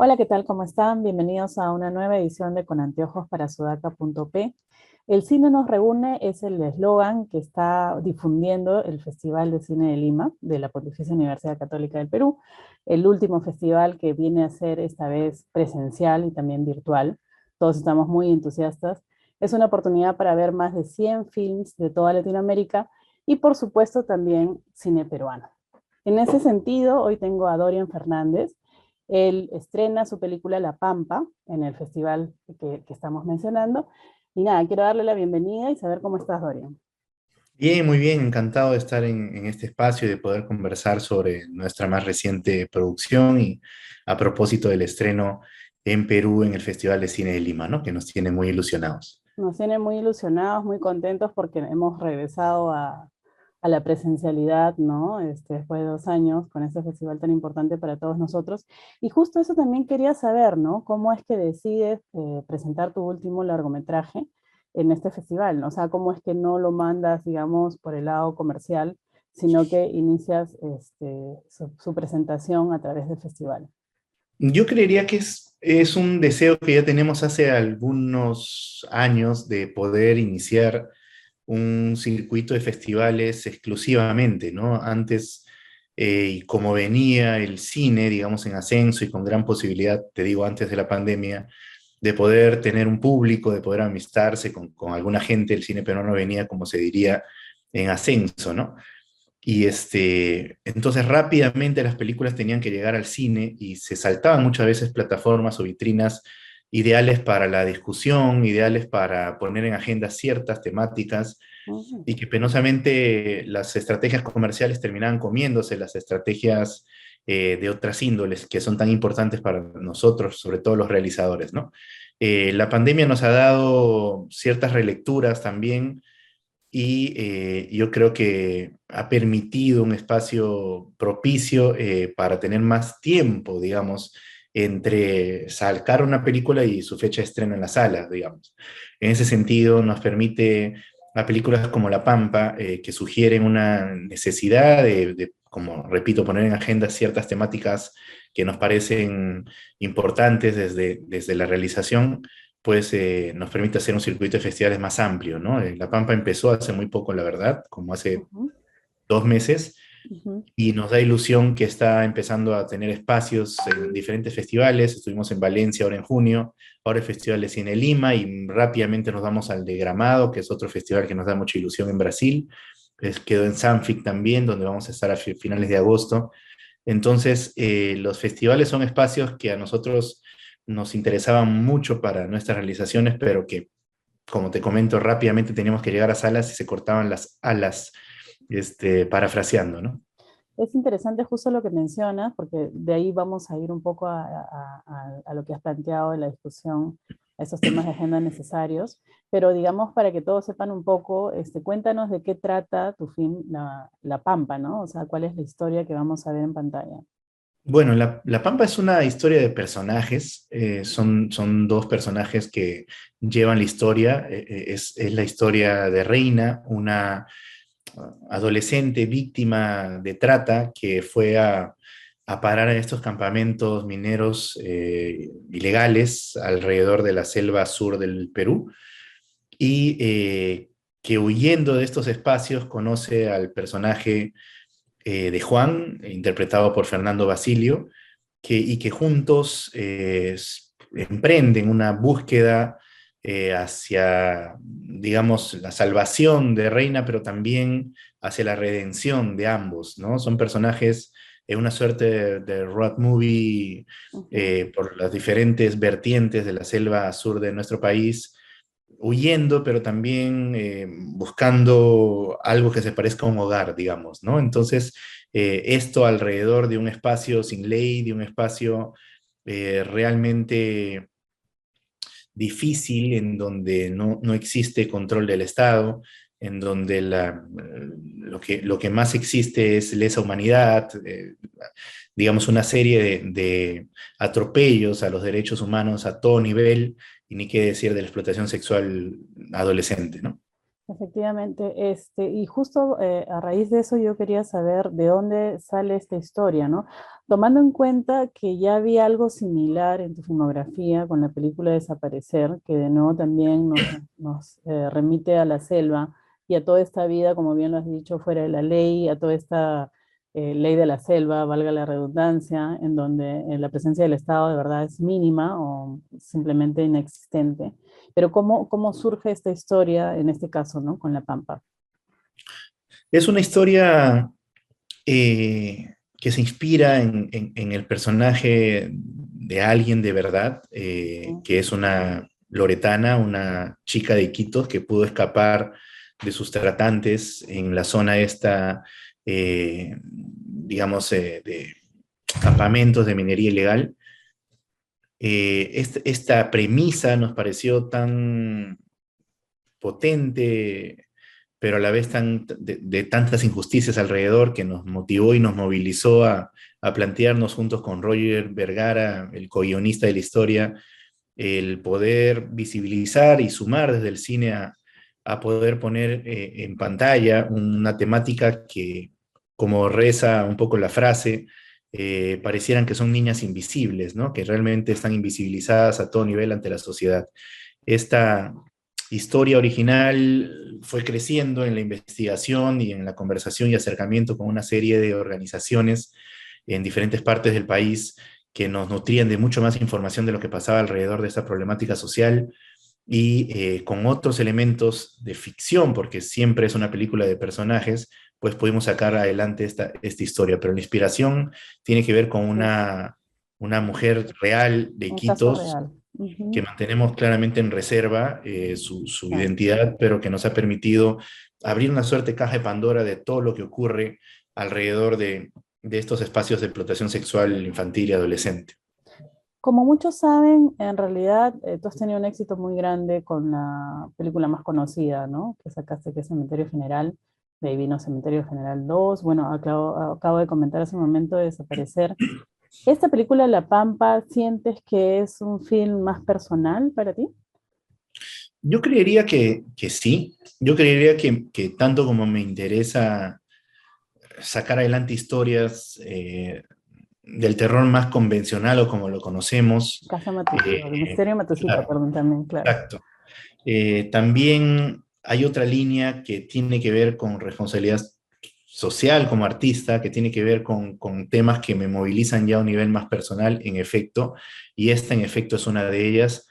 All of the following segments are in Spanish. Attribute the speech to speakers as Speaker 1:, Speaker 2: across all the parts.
Speaker 1: Hola, ¿qué tal? ¿Cómo están? Bienvenidos a una nueva edición de Con Anteojos para Sudaca.p. El cine nos reúne es el eslogan que está difundiendo el Festival de Cine de Lima de la Pontificia Universidad Católica del Perú, el último festival que viene a ser esta vez presencial y también virtual. Todos estamos muy entusiastas. Es una oportunidad para ver más de 100 films de toda Latinoamérica y por supuesto también cine peruano. En ese sentido, hoy tengo a Dorian Fernández. Él estrena su película La Pampa en el festival que estamos mencionando. Y nada, quiero darle la bienvenida y saber cómo estás, Dorian.
Speaker 2: Bien, muy bien, encantado de estar en este espacio y de poder conversar sobre nuestra más reciente producción y a propósito del estreno en Perú en el Festival de Cine de Lima, ¿no? Que nos tiene muy ilusionados.
Speaker 1: Nos tiene muy ilusionados, muy contentos porque hemos regresado a la presencialidad, ¿no? Después de 2 años con este festival tan importante para todos nosotros. Y justo eso también quería saber, ¿no? ¿Cómo es que decides presentar tu último largometraje en este festival, ¿no? O sea, ¿cómo es que no lo mandas, digamos, por el lado comercial, sino que inicias su presentación a través del festival?
Speaker 2: Yo creería que es un deseo que ya tenemos hace algunos años de poder iniciar un circuito de festivales exclusivamente, ¿no? Antes, y como venía el cine, digamos, en ascenso y con gran posibilidad, te digo, antes de la pandemia, de poder tener un público, de poder amistarse con alguna gente, el cine peruano venía, como se diría, en ascenso, ¿no? Y entonces rápidamente las películas tenían que llegar al cine y se saltaban muchas veces plataformas o vitrinas ideales para la discusión, ideales para poner en agenda ciertas temáticas
Speaker 1: Ujú.
Speaker 2: y que penosamente las estrategias comerciales terminaban comiéndose las estrategias de otras índoles que son tan importantes para nosotros, sobre todo los realizadores, ¿no? La pandemia nos ha dado ciertas relecturas también y yo creo que ha permitido un espacio propicio para tener más tiempo, digamos, entre sacar una película y su fecha de estreno en las salas, digamos. En ese sentido, nos permite a películas como La Pampa, que sugieren una necesidad como repito, poner en agenda ciertas temáticas que nos parecen importantes desde la realización, pues nos permite hacer un circuito de festivales más amplio, ¿no? La Pampa empezó hace muy poco, la verdad, como hace
Speaker 1: Ujú,
Speaker 2: 2 meses,
Speaker 1: ujú.
Speaker 2: y nos da ilusión que está empezando a tener espacios en diferentes festivales. Estuvimos en Valencia ahora en junio, ahora el Festival de Cine Lima, y rápidamente nos vamos al de Gramado, que es otro festival que nos da mucha ilusión en Brasil. Quedó en Sanfic también, donde vamos a estar a finales de agosto. Entonces, los festivales son espacios que a nosotros nos interesaban mucho para nuestras realizaciones, pero que, como te comento, rápidamente teníamos que llegar a salas y se cortaban las alas, parafraseando, ¿no?
Speaker 1: Es interesante justo lo que mencionas, porque de ahí vamos a ir un poco a lo que has planteado en la discusión, a esos temas de agenda necesarios, pero digamos para que todos sepan un poco, cuéntanos de qué trata tu film, La Pampa, ¿no? O sea, cuál es la historia que vamos a ver en pantalla.
Speaker 2: Bueno, La Pampa es una historia de personajes, son dos personajes que llevan la historia, es la historia de Reina, una adolescente víctima de trata que fue a parar a estos campamentos mineros ilegales alrededor de la selva sur del Perú y que huyendo de estos espacios conoce al personaje de Juan, interpretado por Fernando Basilio, y que juntos emprenden una búsqueda hacia, digamos, la salvación de Reina, pero también hacia la redención de ambos, ¿no? Son personajes en una suerte de road movie
Speaker 1: Ujú.
Speaker 2: por las diferentes vertientes de la selva sur de nuestro país, huyendo, pero también buscando algo que se parezca a un hogar, digamos, ¿no? Entonces, esto alrededor de un espacio sin ley, de un espacio realmente difícil, en donde no existe control del Estado, en donde lo que más existe es lesa humanidad, digamos una serie de atropellos a los derechos humanos a todo nivel, y ni qué decir de la explotación sexual adolescente, ¿no?
Speaker 1: Efectivamente, y justo a raíz de eso yo quería saber de dónde sale esta historia, ¿no? Tomando en cuenta que ya había algo similar en tu filmografía con la película Desaparecer, que de nuevo también nos remite a la selva y a toda esta vida, como bien lo has dicho, fuera de la ley, a toda esta ley de la selva, valga la redundancia, en donde la presencia del Estado de verdad es mínima o simplemente inexistente. Pero ¿cómo surge esta historia en este caso, ¿no? Con La Pampa.
Speaker 2: Es una historia que se inspira en el personaje de alguien de verdad, que es una loretana, una chica de Iquitos que pudo escapar de sus tratantes en la zona esta, digamos, de campamentos de minería ilegal. Esta premisa nos pareció tan potente, pero a la vez de tantas injusticias alrededor que nos motivó y nos movilizó a plantearnos juntos con Roger Vergara, el co-guionista de la historia, el poder visibilizar y sumar desde el cine a poder poner en pantalla una temática que, como reza un poco la frase, parecieran que son niñas invisibles, ¿no? Que realmente están invisibilizadas a todo nivel ante la sociedad. Esta historia original fue creciendo en la investigación y en la conversación y acercamiento con una serie de organizaciones en diferentes partes del país que nos nutrían de mucho más información de lo que pasaba alrededor de esta problemática social y con otros elementos de ficción, porque siempre es una película de personajes, pues pudimos sacar adelante esta historia. Pero la inspiración tiene que ver con una mujer real de
Speaker 1: Un caso
Speaker 2: Iquitos
Speaker 1: real.
Speaker 2: que
Speaker 1: Ujú.
Speaker 2: mantenemos claramente en reserva su
Speaker 1: Claro.
Speaker 2: identidad, pero que nos ha permitido abrir una suerte de caja de Pandora de todo lo que ocurre alrededor de estos espacios de explotación sexual infantil y adolescente.
Speaker 1: Como muchos saben, en realidad tú has tenido un éxito muy grande con la película más conocida, ¿no? Que sacaste, que es Cementerio General. De ahí vino Cementerio General 2. Bueno, acabo de comentar hace un momento de Desaparecer. ¿Esta película, La Pampa, sientes que es un film más personal para ti?
Speaker 2: Yo creería que sí, yo creería que tanto como me interesa sacar adelante historias del terror más convencional o como lo conocemos,
Speaker 1: Casa Matusita, el Misterio Matusita,
Speaker 2: claro,
Speaker 1: perdón, también, claro.
Speaker 2: exacto. También hay otra línea que tiene que ver con responsabilidad social como artista, que tiene que ver con temas que me movilizan ya a un nivel más personal, en efecto, y esta en efecto es una de ellas,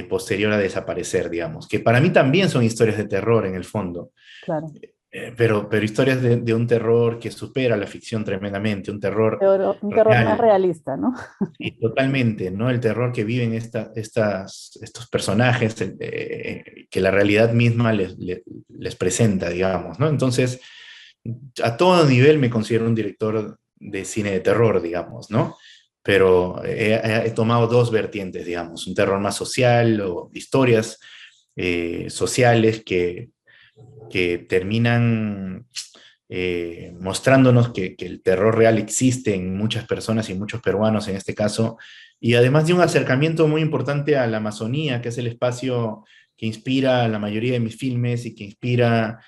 Speaker 2: posterior a Desaparecer, digamos, que para mí también son historias de terror en el fondo,
Speaker 1: Claro.
Speaker 2: pero historias de un terror que supera la ficción tremendamente, un terror
Speaker 1: Pero un terror más
Speaker 2: real.
Speaker 1: realista, ¿no?
Speaker 2: Y totalmente, ¿no? El terror que viven estos personajes, que la realidad misma les presenta, digamos, ¿no? Entonces, a todo nivel me considero un director de cine de terror, digamos, ¿no? Pero he tomado dos vertientes, digamos, un terror más social o historias sociales que terminan mostrándonos que el terror real existe en muchas personas y muchos peruanos en este caso, y además de un acercamiento muy importante a la Amazonía, que es el espacio que inspira a la mayoría de mis filmes y que inspira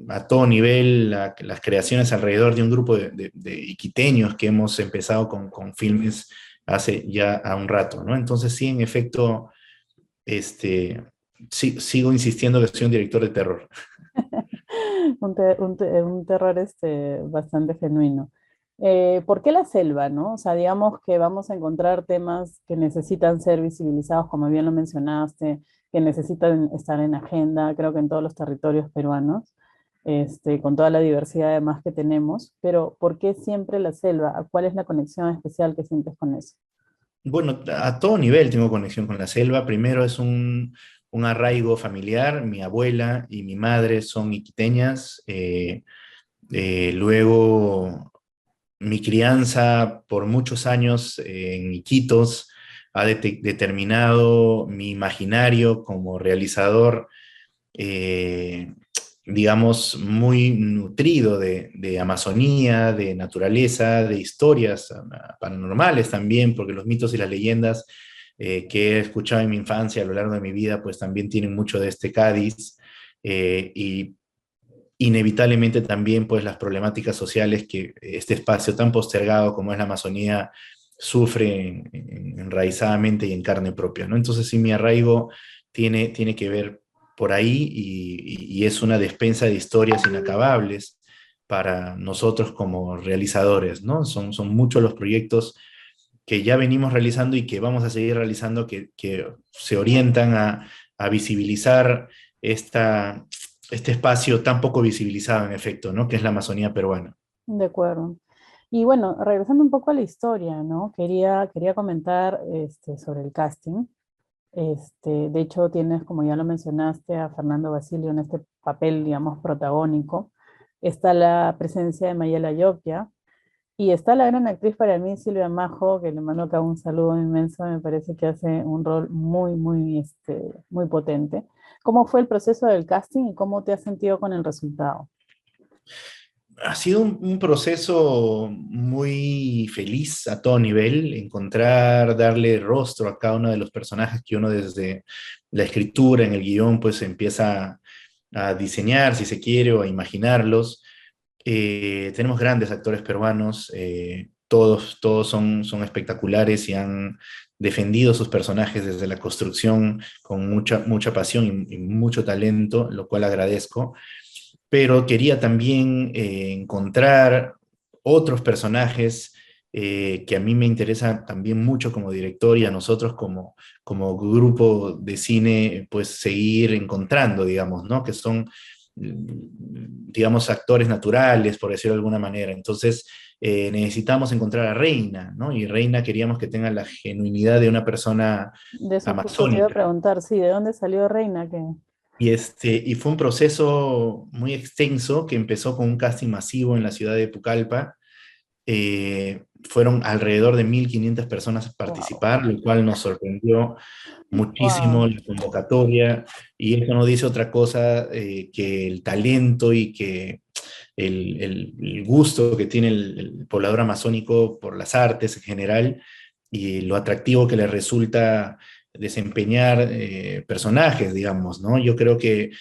Speaker 2: a todo nivel las creaciones alrededor de un grupo de iquiteños que hemos empezado con filmes hace ya a un rato, ¿no? Entonces sí, en efecto, este, sí, sigo insistiendo que soy un director de terror.
Speaker 1: Un terror bastante genuino. ¿Por qué la selva, no? O sea, digamos que vamos a encontrar temas que necesitan ser visibilizados, como bien lo mencionaste, que necesitan estar en agenda, creo que en todos los territorios peruanos, con toda la diversidad además que tenemos, pero ¿por qué siempre la selva? ¿Cuál es la conexión especial que sientes con eso?
Speaker 2: Bueno, a todo nivel tengo conexión con la selva. Primero es un arraigo familiar. Mi abuela y mi madre son iquiteñas. Luego, mi crianza por muchos años en Iquitos ha determinado mi imaginario como realizador, eh, digamos, muy nutrido de Amazonía, de naturaleza, de historias paranormales también, porque los mitos y las leyendas que he escuchado en mi infancia a lo largo de mi vida, pues también tienen mucho de este Cádiz. y inevitablemente también pues las problemáticas sociales que este espacio tan postergado como es la Amazonía sufre enraizadamente y en carne propia, ¿no? Entonces sí, mi arraigo tiene que ver por ahí y es una despensa de historias inacabables para nosotros como realizadores, ¿no? Son muchos los proyectos que ya venimos realizando y que vamos a seguir realizando que se orientan a visibilizar este espacio tan poco visibilizado en efecto, ¿no? Que es la Amazonía peruana.
Speaker 1: De acuerdo. Y bueno, regresando un poco a la historia, ¿no? Quería comentar sobre el casting. De hecho, tienes, como ya lo mencionaste, a Fernando Basilio en este papel, digamos, protagónico. Está la presencia de Mayela Llopia, y está la gran actriz para mí, Silvia Majo, que le mando acá un saludo inmenso, me parece que hace un rol muy potente. ¿Cómo fue el proceso del casting y cómo te has sentido con el resultado?
Speaker 2: Ha sido un proceso muy feliz a todo nivel, encontrar, darle rostro a cada uno de los personajes que uno desde la escritura, en el guión, pues empieza a diseñar, si se quiere, o a imaginarlos. Tenemos grandes actores peruanos, todos son espectaculares y han defendido sus personajes desde la construcción con mucha pasión y mucho talento, lo cual agradezco, pero quería también encontrar otros personajes que a mí me interesa también mucho como director y a nosotros como grupo de cine, pues seguir encontrando, digamos, ¿no? Que son, digamos, actores naturales, por decirlo de alguna manera. Entonces, necesitamos encontrar a Reina, ¿no? Y Reina queríamos que tenga la genuinidad de una persona
Speaker 1: De eso justo te iba a
Speaker 2: amazónica.
Speaker 1: preguntar, sí, ¿de dónde salió Reina? Que,
Speaker 2: Y fue un proceso muy extenso que empezó con un casting masivo en la ciudad de Pucallpa. Fueron alrededor de 1.500 personas a
Speaker 1: wow,
Speaker 2: participar, lo cual nos sorprendió muchísimo
Speaker 1: wow,
Speaker 2: la convocatoria. Y eso no dice otra cosa que el talento y que el gusto que tiene el poblador amazónico por las artes en general y lo atractivo que le resulta desempeñar personajes, digamos, ¿no? Yo creo que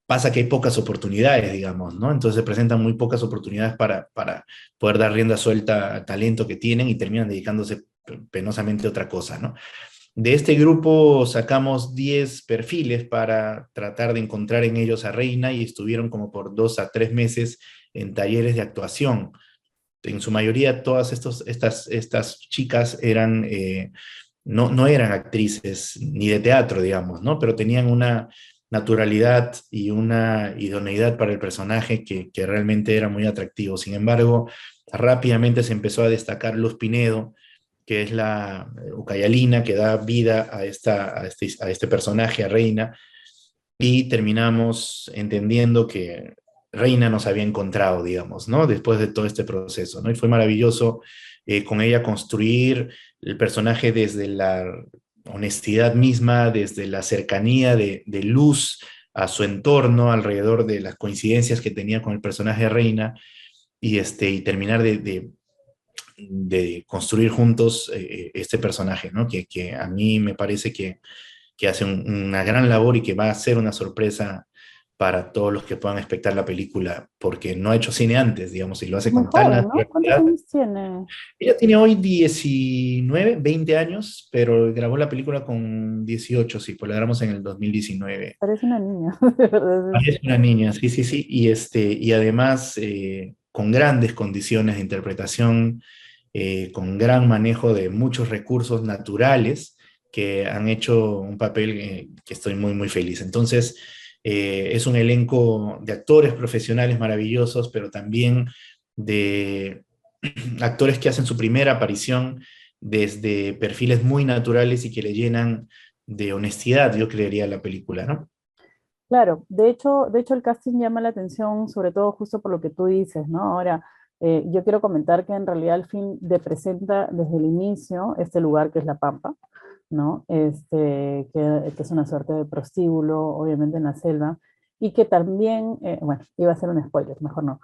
Speaker 2: pasa que hay pocas oportunidades, digamos, ¿no? Entonces se presentan muy pocas oportunidades para poder dar rienda suelta al talento que tienen y terminan dedicándose penosamente a otra cosa, ¿no? De este grupo sacamos 10 perfiles para tratar de encontrar en ellos a Reina y estuvieron como por 2 a 3 meses en talleres de actuación. En su mayoría todas estas chicas eran, no eran actrices ni de teatro, digamos, ¿no? Pero tenían una naturalidad y una idoneidad para el personaje que realmente era muy atractivo. Sin embargo, rápidamente se empezó a destacar Luz Pinedo, que es la Ucayalina que da vida a este personaje, a Reina, y terminamos entendiendo que Reina nos había encontrado, digamos, ¿no? Después de todo este proceso, ¿no? Y fue maravilloso con ella construir el personaje desde la honestidad misma, desde la cercanía de Luz a su entorno, alrededor de las coincidencias que tenía con el personaje de Reina, y terminar de construir juntos este personaje, ¿no? Que a mí me parece que hace una gran labor y que va a ser una sorpresa para todos los que puedan espectar la película, porque no ha hecho cine antes, digamos, y lo
Speaker 1: es
Speaker 2: hace
Speaker 1: muy
Speaker 2: con tal
Speaker 1: joven, ¿no? ¿Cuántos
Speaker 2: naturalidad.
Speaker 1: años tiene?
Speaker 2: Ella tiene hoy 19, 20 años, pero grabó la película con 18, sí, pues la grabamos en el 2019.
Speaker 1: Parece una niña, de verdad.
Speaker 2: Es una niña, sí, sí, sí, y además con grandes condiciones de interpretación, con gran manejo de muchos recursos naturales que han hecho un papel que estoy muy feliz. Entonces, es un elenco de actores profesionales maravillosos, pero también de actores que hacen su primera aparición desde perfiles muy naturales y que le llenan de honestidad, yo creería, la película, ¿no?
Speaker 1: Claro, de hecho el casting llama la atención, sobre todo justo por lo que tú dices, ¿no? Ahora, yo quiero comentar que en realidad el film te presenta desde el inicio este lugar que es La Pampa, ¿no? Que es una suerte de prostíbulo, obviamente en la selva, y que también, bueno, iba a ser un spoiler, mejor no,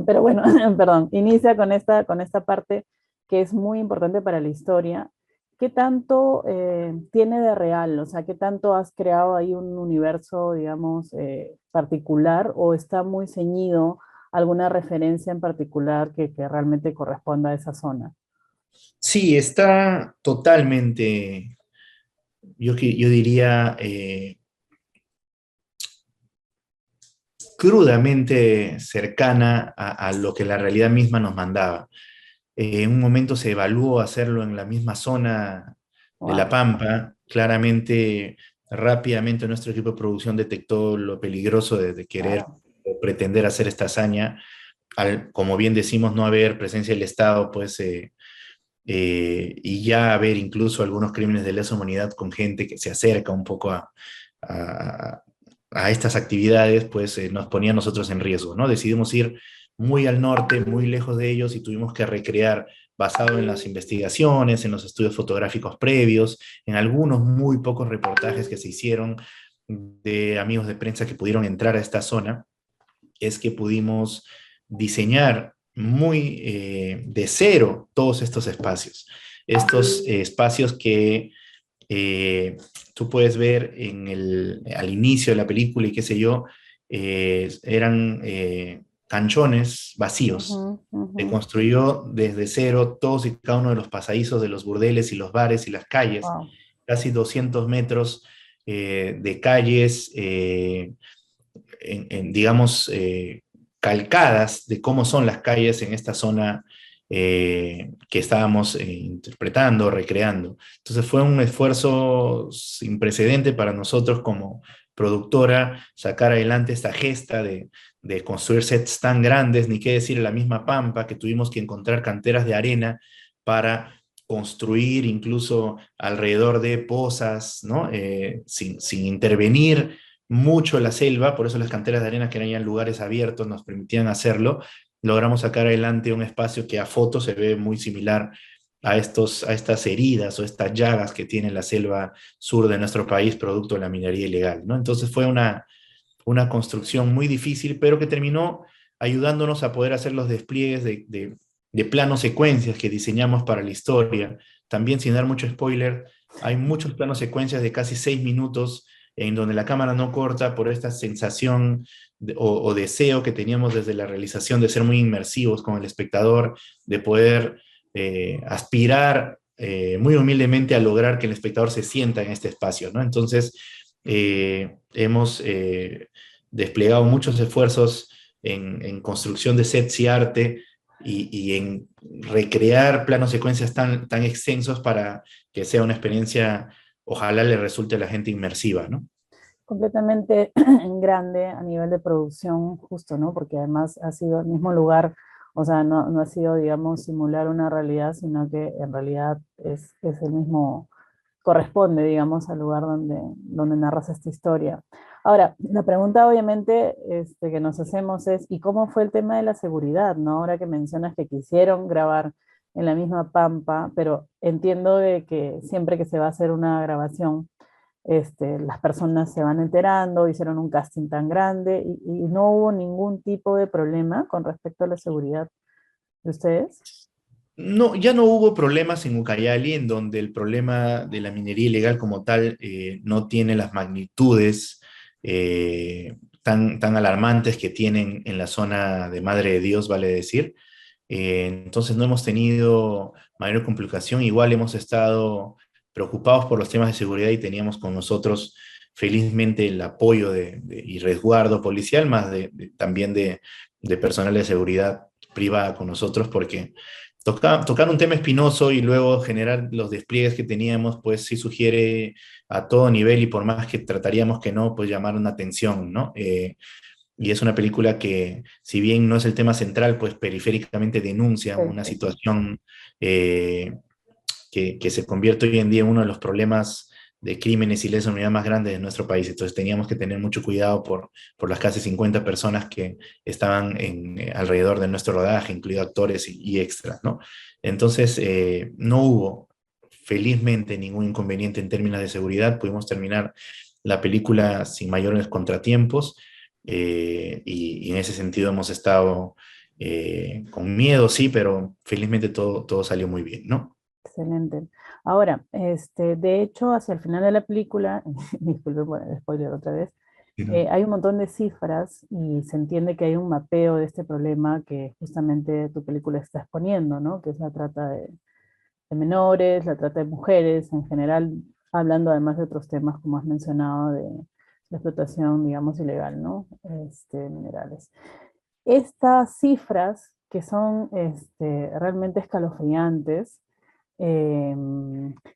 Speaker 1: pero bueno, perdón, inicia con esta parte que es muy importante para la historia, ¿qué tanto tiene de real? O sea, ¿qué tanto has creado ahí un universo, digamos, particular o está muy ceñido a alguna referencia en particular que realmente corresponda a esa zona?
Speaker 2: Sí, está totalmente, yo diría, crudamente cercana a lo que la realidad misma nos mandaba. En un momento se evaluó hacerlo en la misma zona de La
Speaker 1: Wow,
Speaker 2: Pampa. Claramente, rápidamente nuestro equipo de producción detectó lo peligroso de querer
Speaker 1: claro.
Speaker 2: o pretender hacer esta hazaña. Al, como bien decimos, no haber presencia del Estado, pues, y ya haber incluso algunos crímenes de lesa humanidad con gente que se acerca un poco a, a estas actividades, pues nos ponía a nosotros en riesgo, ¿no? Decidimos ir muy al norte, muy lejos de ellos y tuvimos que recrear basado en las investigaciones, en los estudios fotográficos previos, en algunos muy pocos reportajes que se hicieron de amigos de prensa que pudieron entrar a esta zona, es que pudimos diseñar muy de cero todos estos espacios. Estos espacios que tú puedes ver al inicio de la película y qué sé yo, eran canchones
Speaker 1: Ujú,
Speaker 2: vacíos.
Speaker 1: ujú.
Speaker 2: Se construyó desde cero todos y cada uno de los pasadizos de los burdeles y los bares y las calles,
Speaker 1: Wow.
Speaker 2: casi 200 metros de calles, digamos, calcadas de cómo son las calles en esta zona que estábamos interpretando, recreando. Entonces fue un esfuerzo sin precedente para nosotros como productora sacar adelante esta gesta de construir sets tan grandes, ni qué decir en la misma Pampa, que tuvimos que encontrar canteras de arena para construir incluso alrededor de pozas, ¿no? Sin intervenir mucho la selva, por eso las canteras de arena que eran ya en lugares abiertos nos permitían hacerlo. Logramos sacar adelante un espacio que a foto se ve muy similar a estas heridas o estas llagas que tiene la selva sur de nuestro país producto de la minería ilegal, ¿no? Entonces fue una construcción muy difícil, pero que terminó ayudándonos a poder hacer los despliegues de planos secuencias que diseñamos para la historia. También, sin dar mucho spoiler, hay muchos planos secuencias de casi 6 minutos en donde la cámara no corta por esta sensación o deseo que teníamos desde la realización de ser muy inmersivos con el espectador, de poder aspirar muy humildemente a lograr que el espectador se sienta en este espacio, ¿no? Entonces, hemos desplegado muchos esfuerzos en construcción de sets y arte y en recrear planos secuencias tan extensos para que sea una experiencia, ojalá le resulte a la gente inmersiva, ¿no?
Speaker 1: Completamente grande a nivel de producción, justo, ¿no? Porque además ha sido el mismo lugar, o sea, no ha sido, digamos, simular una realidad, sino que en realidad es el mismo, corresponde, digamos, al lugar donde narras esta historia. Ahora, la pregunta obviamente que nos hacemos es, ¿y cómo fue el tema de la seguridad, no? Ahora que mencionas que quisieron grabar en la misma Pampa, pero entiendo de que siempre que se va a hacer una grabación, las personas se van enterando, hicieron un casting tan grande y no hubo ningún tipo de problema con respecto a la seguridad de ustedes.
Speaker 2: No, ya no hubo problemas en Ucayali, en donde el problema de la minería ilegal como tal no tiene las magnitudes tan alarmantes que tienen en la zona de Madre de Dios, vale decir. Entonces no hemos tenido mayor complicación. Igual hemos estado preocupados por los temas de seguridad y teníamos con nosotros felizmente el apoyo y resguardo policial, más también de personal de seguridad privada con nosotros, porque tocar un tema espinoso y luego generar los despliegues que teníamos, pues sí sugiere a todo nivel y por más que trataríamos que no, pues llamar una atención, ¿no? Y es una película que, si bien no es el tema central, pues periféricamente denuncia
Speaker 1: Sí,
Speaker 2: una
Speaker 1: sí, sí.
Speaker 2: situación eh, que se convierte hoy en día en uno de los problemas de crímenes y lesa humanidad más grandes de nuestro país. Entonces teníamos que tener mucho cuidado por las casi 50 personas que estaban alrededor de nuestro rodaje, incluido actores y extras, ¿no? Entonces no hubo, felizmente, ningún inconveniente en términos de seguridad. Pudimos terminar la película sin mayores contratiempos y en ese sentido hemos estado con miedo, sí, pero felizmente todo salió muy bien, ¿no?
Speaker 1: Excelente. Ahora, de hecho, hacia el final de la película, disculpe por el spoiler otra vez,
Speaker 2: Ujú.
Speaker 1: hay un montón de cifras y se entiende que hay un mapeo de este problema que justamente tu película está exponiendo, ¿no? Que es la trata de menores, la trata de mujeres, en general, hablando además de otros temas, como has mencionado, de la explotación, digamos, ilegal, ¿no? Minerales. Estas cifras, que son realmente escalofriantes, eh,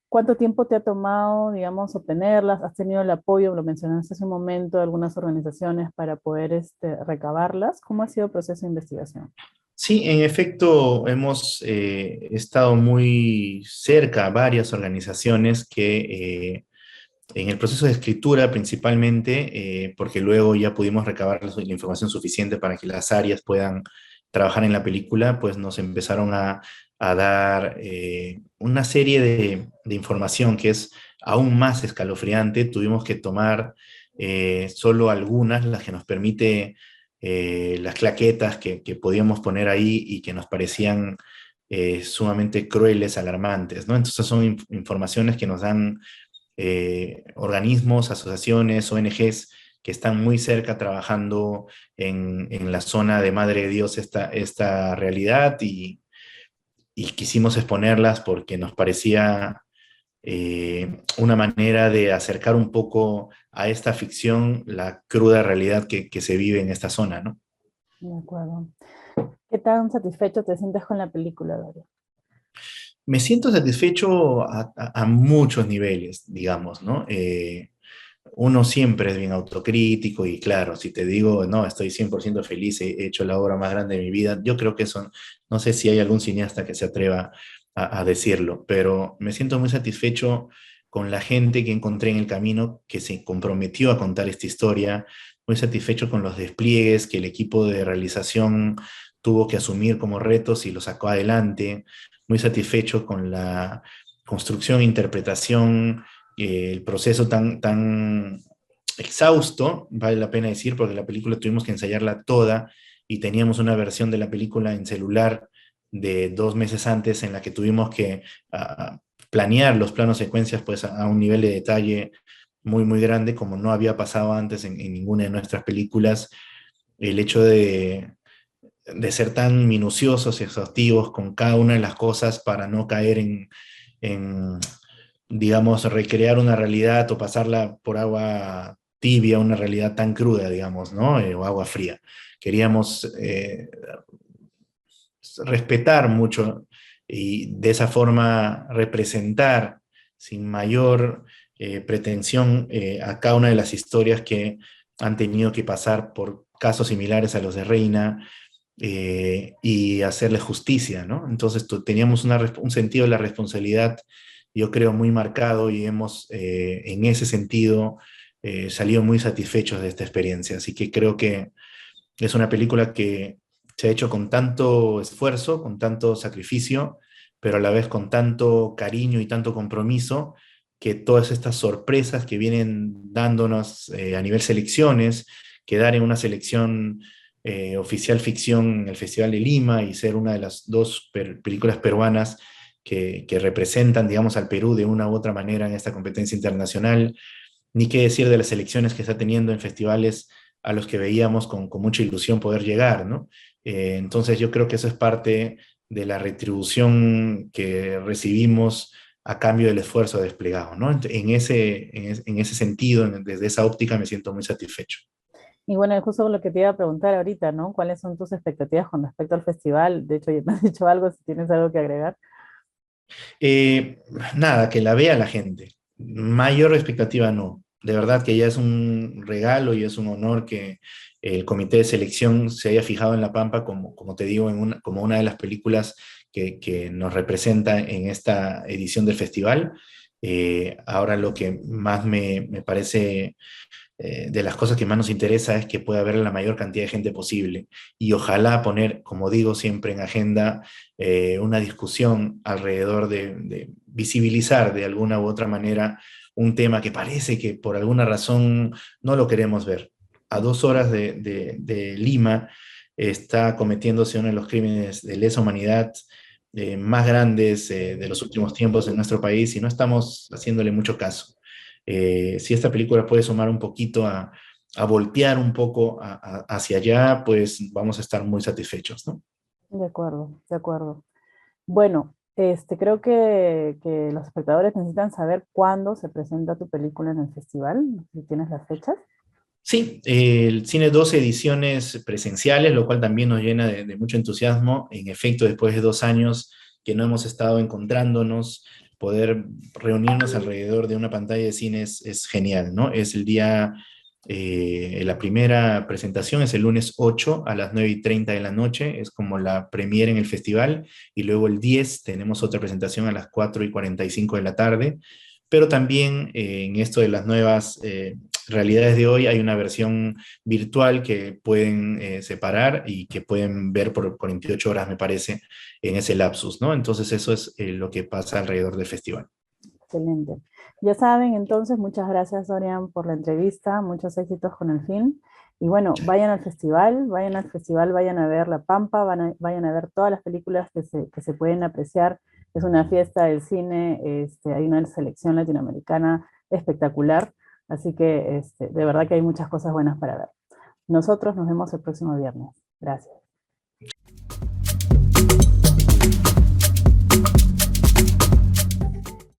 Speaker 1: ¿cuánto tiempo te ha tomado, digamos, obtenerlas? ¿Has tenido el apoyo, lo mencionaste hace un momento, de algunas organizaciones para poder recabarlas? ¿Cómo ha sido el proceso de investigación?
Speaker 2: Sí, en efecto, hemos estado muy cerca a varias organizaciones que en el proceso de escritura principalmente, porque luego ya pudimos recabar la información suficiente para que las áreas puedan trabajar en la película, pues nos empezaron a dar una serie de información que es aún más escalofriante. Tuvimos que tomar solo algunas, las que nos permite las claquetas que podíamos poner ahí y que nos parecían sumamente crueles, alarmantes, ¿no? Entonces son informaciones que nos dan organismos, asociaciones, ONGs que están muy cerca trabajando en la zona de Madre de Dios esta realidad y quisimos exponerlas porque nos parecía una manera de acercar un poco a esta ficción la cruda realidad que se vive en esta zona, ¿no?
Speaker 1: De acuerdo. ¿Qué tan satisfecho te sientes con la película, Dario?
Speaker 2: Me siento satisfecho a muchos niveles, digamos, ¿no? Uno siempre es bien autocrítico y claro, si te digo, no, estoy 100% feliz, he hecho la obra más grande de mi vida, yo creo que eso, no sé si hay algún cineasta que se atreva a decirlo, pero me siento muy satisfecho con la gente que encontré en el camino que se comprometió a contar esta historia, muy satisfecho con los despliegues que el equipo de realización tuvo que asumir como retos y lo sacó adelante, muy satisfecho con la construcción e interpretación el proceso tan exhausto, vale la pena decir, porque la película tuvimos que ensayarla toda y teníamos una versión de la película en celular de 2 meses antes en la que tuvimos que planear los planos secuencias pues a un nivel de detalle muy grande como no había pasado antes en ninguna de nuestras películas. El hecho de ser tan minuciosos y exhaustivos con cada una de las cosas para no caer en digamos, recrear una realidad o pasarla por agua tibia, una realidad tan cruda, digamos, ¿no? O agua fría. Queríamos respetar mucho y de esa forma representar sin mayor pretensión a cada una de las historias que han tenido que pasar por casos similares a los de Reina y hacerle justicia, ¿no? Entonces teníamos un sentido de la responsabilidad, yo creo, muy marcado y hemos en ese sentido salido muy satisfechos de esta experiencia. Así que creo que es una película que se ha hecho con tanto esfuerzo, con tanto sacrificio, pero a la vez con tanto cariño y tanto compromiso, que todas estas sorpresas que vienen dándonos a nivel selecciones, quedar en una selección oficial ficción en el Festival de Lima y ser una de las dos películas peruanas que representan, digamos, al Perú de una u otra manera en esta competencia internacional, ni qué decir de las selecciones que está teniendo en festivales a los que veíamos con mucha ilusión poder llegar, ¿no? Entonces yo creo que eso es parte de la retribución que recibimos a cambio del esfuerzo desplegado, ¿no? En ese sentido, desde esa óptica, me siento muy satisfecho.
Speaker 1: Y bueno, es justo lo que te iba a preguntar ahorita, ¿no? ¿Cuáles son tus expectativas con respecto al festival? De hecho, ya me has dicho algo, si tienes algo que agregar.
Speaker 2: Eh, Nada, que la vea la gente. Mayor expectativa no. De verdad que ya es un regalo y es un honor que el comité de selección se haya fijado en La Pampa, como te digo, como una de las películas que nos representa en esta edición del festival. Ahora lo que más me parece de las cosas que más nos interesa es que pueda haber la mayor cantidad de gente posible y ojalá poner, como digo siempre en agenda, una discusión alrededor de visibilizar de alguna u otra manera un tema que parece que por alguna razón no lo queremos ver. A 2 horas de Lima está cometiéndose uno de los crímenes de lesa humanidad más grandes de los últimos tiempos en nuestro país y no estamos haciéndole mucho caso. Si esta película puede sumar un poquito a voltear un poco hacia allá, pues vamos a estar muy satisfechos, ¿no?
Speaker 1: De acuerdo, de acuerdo. Bueno, creo que los espectadores necesitan saber cuándo se presenta tu película en el festival, si tienes las fechas.
Speaker 2: Sí, el cine 12 ediciones presenciales, lo cual también nos llena de mucho entusiasmo. En efecto, después de 2 años que no hemos estado encontrándonos, poder reunirnos alrededor de una pantalla de cine es genial, ¿no? Es el día, la primera presentación es el lunes 8 a las 9:30 de la noche, es como la premiere en el festival, y luego el 10 tenemos otra presentación a las 4:45 de la tarde, pero también en esto de las nuevas realidades de hoy hay una versión virtual que pueden separar y que pueden ver por 48 horas, me parece, en ese lapsus, ¿no? Entonces eso es lo que pasa alrededor del festival.
Speaker 1: Excelente. Ya saben, entonces, muchas gracias, Dorian, por la entrevista, muchos éxitos con el film. Y bueno, vayan al festival, vayan a ver La Pampa, vayan a ver todas las películas que se pueden apreciar. Es una fiesta del cine, hay una selección latinoamericana espectacular, así que de verdad que hay muchas cosas buenas para ver. Nosotros nos vemos el próximo viernes. Gracias.